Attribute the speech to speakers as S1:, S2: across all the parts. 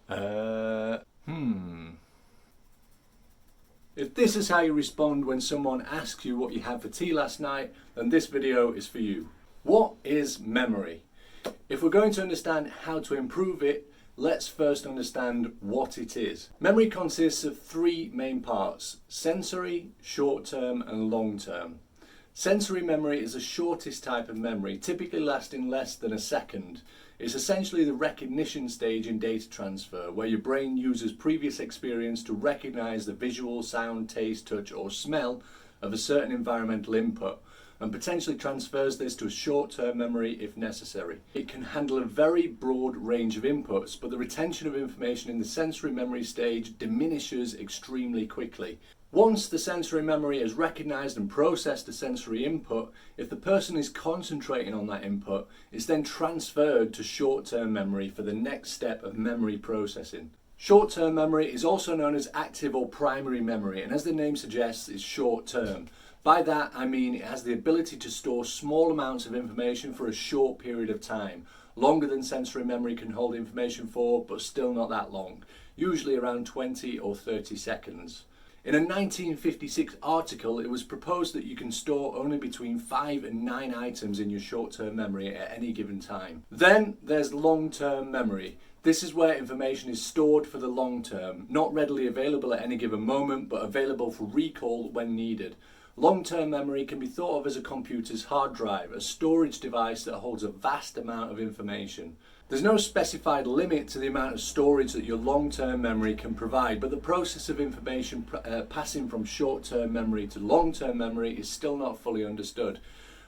S1: Uh, hmm. If this is how you respond when someone asks you what you had for tea last night, then this video is for you. What is memory? If we're going to understand how to improve it, let's first understand what it is. Memory consists of three main parts: sensory, short-term and long-term. Sensory memory is the shortest type of memory, typically lasting less than a second. It's essentially the recognition stage in data transfer, where your brain uses previous experience to recognize the visual, sound, taste, touch or smell of a certain environmental input, and potentially transfers this to a short-term memory if necessary. It can handle a very broad range of inputs, but the retention of information in the sensory memory stage diminishes extremely quickly. Once the sensory memory has recognized and processed the sensory input, if the person is concentrating on that input, it's then transferred to short-term memory for the next step of memory processing. Short-term memory is also known as active or primary memory, and as the name suggests, is short-term. By that I mean it has the ability to store small amounts of information for a short period of time, longer than sensory memory can hold information for, but still not that long, usually around 20 or 30 seconds. In a 1956 article, it was proposed that you can store only between 5 and 9 items in your short-term memory at any given time. Then there's long-term memory. This is where information is stored for the long term, not readily available at any given moment, but available for recall when needed. Long-term memory can be thought of as a computer's hard drive, a storage device that holds a vast amount of information. There's no specified limit to the amount of storage that your long-term memory can provide, but the process of information passing from short-term memory to long-term memory is still not fully understood.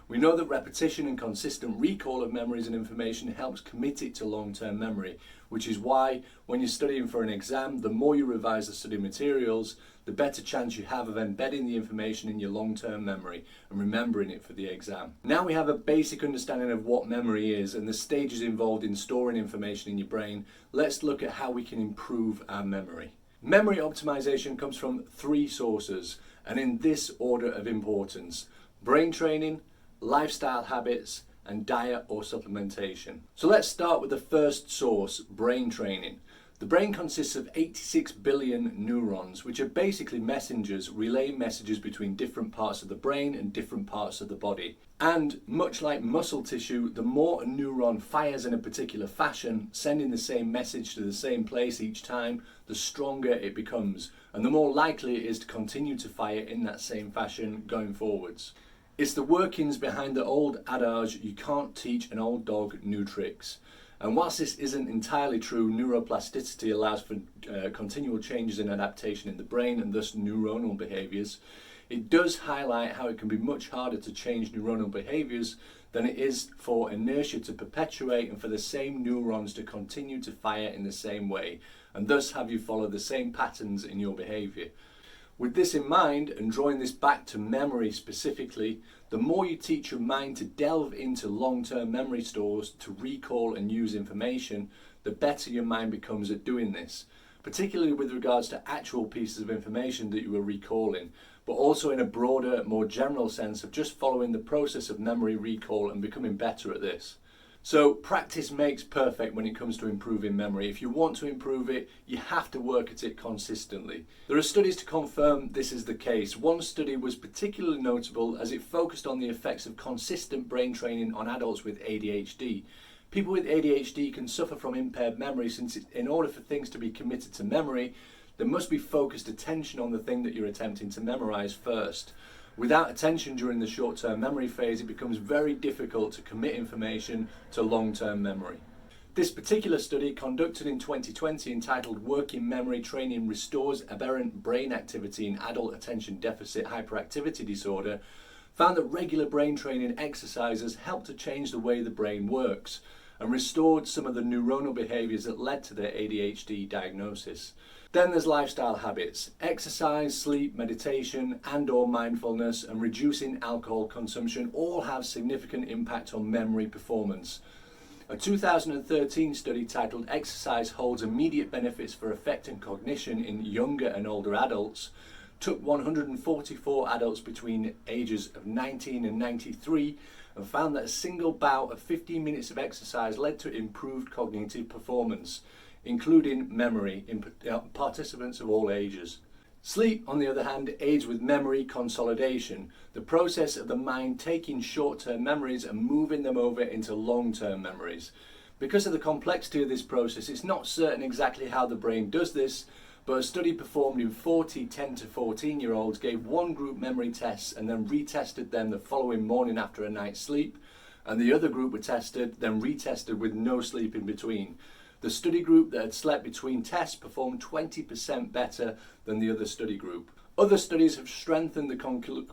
S1: We know that repetition and consistent recall of memories and information helps commit it to long-term memory, which is why when you're studying for an exam, the more you revise the study materials, the better chance you have of embedding the information in your long-term memory and remembering it for the exam. Now we have a basic understanding of what memory is and the stages involved in storing information in your brain, let's look at how we can improve our memory. Memory optimization comes from three sources, and in this order of importance: brain training, lifestyle habits, and diet or supplementation. So let's start with the first source, brain training. The brain consists of 86 billion neurons, which are basically messengers relaying messages between different parts of the brain and different parts of the body. And much like muscle tissue, the more a neuron fires in a particular fashion, sending the same message to the same place each time, the stronger it becomes, and the more likely it is to continue to fire in that same fashion going forwards. It's the workings behind the old adage, you can't teach an old dog new tricks. And whilst this isn't entirely true, neuroplasticity allows for continual changes in adaptation in the brain and thus neuronal behaviours. It does highlight how it can be much harder to change neuronal behaviours than it is for inertia to perpetuate and for the same neurons to continue to fire in the same way, and thus have you follow the same patterns in your behaviour. With this in mind, and drawing this back to memory specifically, the more you teach your mind to delve into long-term memory stores to recall and use information, the better your mind becomes at doing this, particularly with regards to actual pieces of information that you are recalling, but also in a broader, more general sense of just following the process of memory recall and becoming better at this. So practice makes perfect when it comes to improving memory. If you want to improve it, you have to work at it consistently. There are studies to confirm this is the case. One study was particularly notable as it focused on the effects of consistent brain training on adults with ADHD. People with ADHD can suffer from impaired memory, since in order for things to be committed to memory, there must be focused attention on the thing that you're attempting to memorize first. Without attention during the short-term memory phase, it becomes very difficult to commit information to long-term memory. This particular study, conducted in 2020, entitled Working Memory Training Restores Aberrant Brain Activity in Adult Attention Deficit Hyperactivity Disorder, found that regular brain training exercises help to change the way the brain works and restored some of the neuronal behaviours that led to their ADHD diagnosis. Then there's lifestyle habits. Exercise, sleep, meditation and/or mindfulness and reducing alcohol consumption all have significant impact on memory performance. A 2013 study titled Exercise Holds Immediate Benefits for Affect and Cognition in Younger and Older Adults took 144 adults between ages of 19 and 93 and found that a single bout of 15 minutes of exercise led to improved cognitive performance. including memory in participants of all ages. Sleep, on the other hand, aids with memory consolidation, the process of the mind taking short-term memories and moving them over into long-term memories. Because of the complexity of this process, it's not certain exactly how the brain does this, but a study performed in 40 10 to 14-year-olds gave one group memory tests and then retested them the following morning after a night's sleep, and the other group were tested, then retested with no sleep in between. The study group that had slept between tests performed 20% better than the other study group. Other studies have strengthened the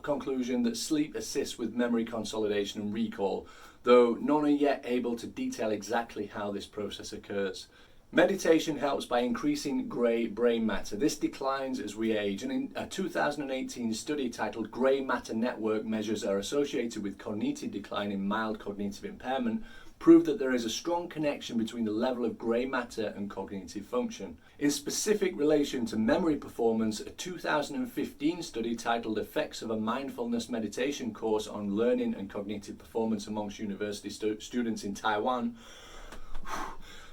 S1: conclusion that sleep assists with memory consolidation and recall, though none are yet able to detail exactly how this process occurs. Meditation helps by increasing grey brain matter. This declines as we age, and in a 2018 study titled Grey Matter Network Measures Are Associated with Cognitive Decline in Mild Cognitive Impairment proved that there is a strong connection between the level of grey matter and cognitive function. In specific relation to memory performance, a 2015 study titled Effects of a Mindfulness Meditation Course on Learning and Cognitive Performance amongst University students in Taiwan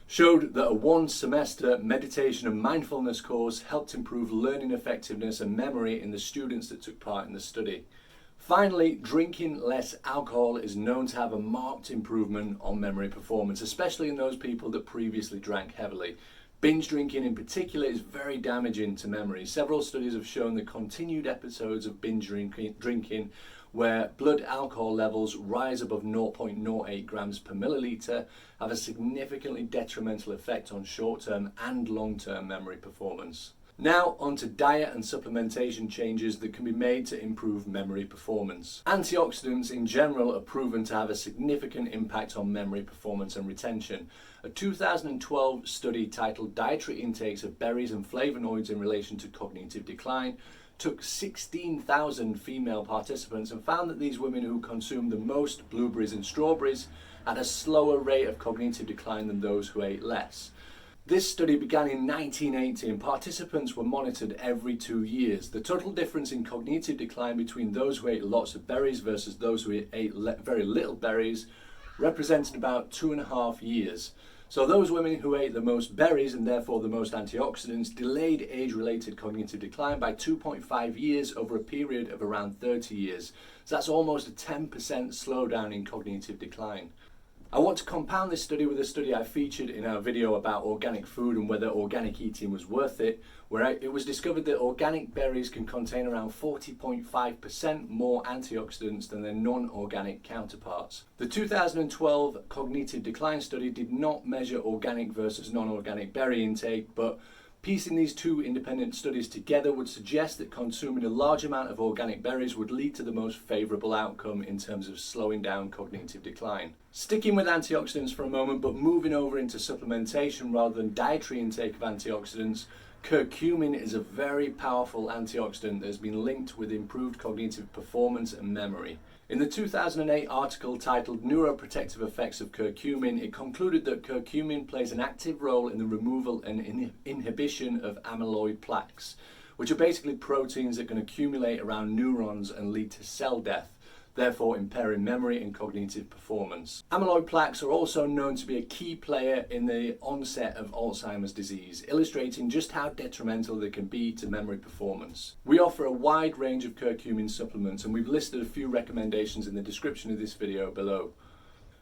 S1: showed that a one-semester meditation and mindfulness course helped improve learning effectiveness and memory in the students that took part in the study. Finally, drinking less alcohol is known to have a marked improvement on memory performance, especially in those people that previously drank heavily. Binge drinking in particular is very damaging to memory. Several studies have shown that continued episodes of binge drinking where blood alcohol levels rise above 0.08 grams per milliliter have a significantly detrimental effect on short-term and long-term memory performance. Now on to diet and supplementation changes that can be made to improve memory performance. Antioxidants in general are proven to have a significant impact on memory performance and retention. A 2012 study titled Dietary Intakes of Berries and Flavonoids in Relation to Cognitive Decline took 16,000 female participants and found that these women who consumed the most blueberries and strawberries had a slower rate of cognitive decline than those who ate less. This study began in 1980 and participants were monitored every 2 years. The total difference in cognitive decline between those who ate lots of berries versus those who ate very little berries represented about 2.5 years. So those women who ate the most berries and therefore the most antioxidants delayed age-related cognitive decline by 2.5 years over a period of around 30 years. So that's almost a 10% slowdown in cognitive decline. I want to compound this study with a study I featured in our video about organic food and whether organic eating was worth it, where it was discovered that organic berries can contain around 40.5% more antioxidants than their non-organic counterparts. The 2012 cognitive decline study did not measure organic versus non-organic berry intake, but piecing these two independent studies together would suggest that consuming a large amount of organic berries would lead to the most favourable outcome in terms of slowing down cognitive decline. Sticking with antioxidants for a moment, but moving over into supplementation rather than dietary intake of antioxidants, curcumin is a very powerful antioxidant that has been linked with improved cognitive performance and memory. In the 2008 article titled Neuroprotective Effects of Curcumin, it concluded that curcumin plays an active role in the removal and inhibition of amyloid plaques, which are basically proteins that can accumulate around neurons and lead to cell death, therefore impairing memory and cognitive performance. Amyloid plaques are also known to be a key player in the onset of Alzheimer's disease, illustrating just how detrimental they can be to memory performance. We offer a wide range of curcumin supplements, and we've listed a few recommendations in the description of this video below.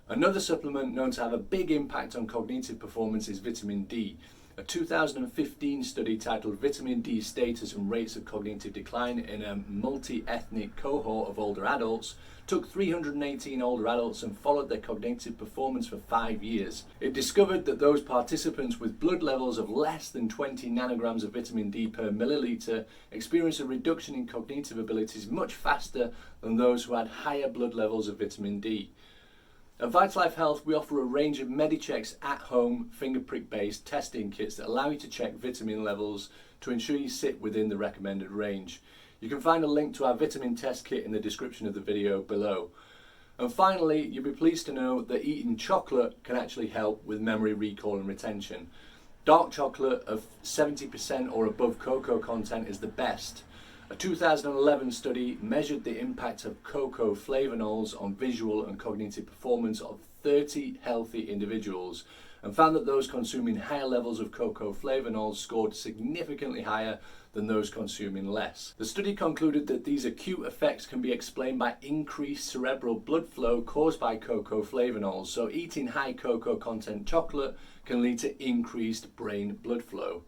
S1: Another supplement known to have a big impact on cognitive performance is vitamin D. A 2015 study titled Vitamin D Status and Rates of Cognitive Decline in a multi-ethnic cohort of older adults took 318 older adults and followed their cognitive performance for 5 years. It discovered that those participants with blood levels of less than 20 nanograms of vitamin D per milliliter experienced a reduction in cognitive abilities much faster than those who had higher blood levels of vitamin D. At VitalLife Health, we offer a range of Medichecks at-home finger prick-based testing kits that allow you to check vitamin levels to ensure you sit within the recommended range. You can find a link to our vitamin test kit in the description of the video below. And finally, you'll be pleased to know that eating chocolate can actually help with memory recall and retention. Dark chocolate of 70% or above cocoa content is the best. A 2011 study measured the impact of cocoa flavanols on visual and cognitive performance of 30 healthy individuals and found that those consuming higher levels of cocoa flavanols scored significantly higher than those consuming less. The study concluded that these acute effects can be explained by increased cerebral blood flow caused by cocoa flavanols. So eating high cocoa content chocolate can lead to increased brain blood flow.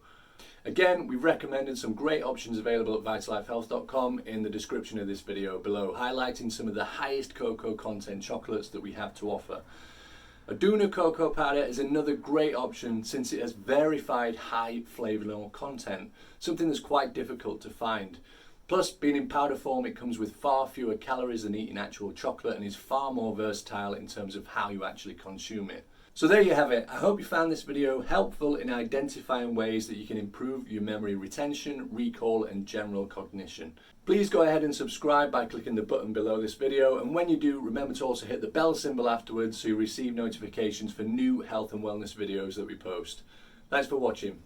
S1: Again, we've recommended some great options available at vitalifehealth.com in the description of this video below, highlighting some of the highest cocoa content chocolates that we have to offer. Aduna cocoa powder is another great option since it has verified high flavanol content, something that's quite difficult to find. Plus, being in powder form, it comes with far fewer calories than eating actual chocolate and is far more versatile in terms of how you actually consume it. So there you have it. I hope you found this video helpful in identifying ways that you can improve your memory retention, recall, and general cognition. Please go ahead and subscribe by clicking the button below this video, and when you do, remember to also hit the bell symbol afterwards so you receive notifications for new health and wellness videos that we post. Thanks for watching.